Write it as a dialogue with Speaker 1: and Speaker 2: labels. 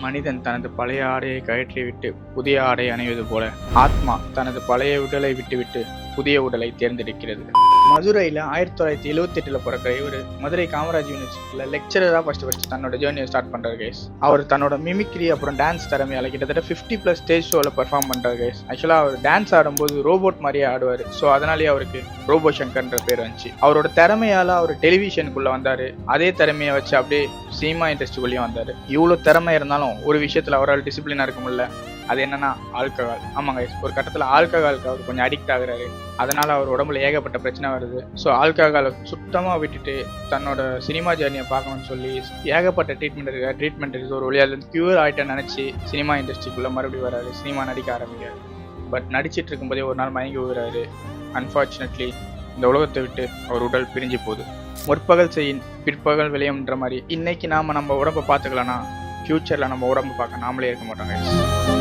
Speaker 1: மனிதன் தனது பழைய ஆடையை கழற்றிவிட்டு புதிய ஆடை அணிவது போல ஆத்மா தனது பழைய உடலை விட்டுவிட்டு புதிய உடலை தேர்ந்தெடுக்கிறது. மதுரையில் 1978 பிறக்கிற இவர் மதுரை காமராஜ் யூனிவர்சிட்டியில் லெக்சரராக ஃபர்ஸ்ட் தன்னோட ஜேர்னியை ஸ்டார்ட் பண்ணுறாரு கைஸ். அவர் தன்னோட மிமிக்ரி அப்புறம் டான்ஸ் திறமையால கிட்டத்தட்ட 50+ ஸ்டேஜ் ஷோவில் பெர்ஃபார்ம் பண்ணுறாரு கைஸ். ஆக்சுவலாக அவர் டான்ஸ் ஆடும்போது ரோபோட் மாதிரியே ஆடுவார். ஸோ அதனாலேயே அவருக்கு ரோபோ சங்கர்ன்ற பேர் வந்துச்சு. அவரோட திறமையால அவர் டெலிவிஷனுக்குள்ள வந்தார். அதே திறமையை வச்சு அப்படியே சினிமா இண்டஸ்ட்ரிக்குள்ளேயும் வந்தார். இவ்வளோ திறமை இருந்தாலும் ஒரு விஷயத்தில் அவரால் டிசிப்ளினாக இருக்க முடியல. அது என்னன்னா ஆல்கஹால். ஆமாங்க, ஒரு கட்டத்தில் ஆல்கஹாலுக்கு அவர் கொஞ்சம் அடிக்ட் ஆகுறாரு. அதனால அவர் உடம்புல ஏகப்பட்ட பிரச்சனை வருது. ஸோ ஆல்கஹாலை சுத்தமாக விட்டுட்டு தன்னோட சினிமா ஜேர்னியை பார்க்கணும்னு சொல்லி ஏகப்பட்ட ட்ரீட்மெண்ட் இருக்குது. ஒரு வழியாக கியூர் ஆகிட்டேன்னு நினச்சி சினிமா இண்டஸ்ட்ரிக்குள்ளே மறுபடியும் வராரு. சினிமா நடிக்க ஆரம்பிக்கிறாரு. பட் நடிச்சிட்டு இருக்கும்போதே ஒரு நாள் மயங்கி விடுறாரு. அன்ஃபார்ச்சுனேட்லி இந்த உலகத்தை விட்டு அவர் உடல் பிரிஞ்சு போகுது. முற்பகல் செய்யின் பிற்பகல் விளையும்ன்ற மாதிரி இன்னைக்கு நம்ம உடம்பை பார்த்துக்கலாம்னா ஃபியூச்சரில் நம்ம உடம்பு பார்க்க நாமளே இருக்க மாட்டோங்க.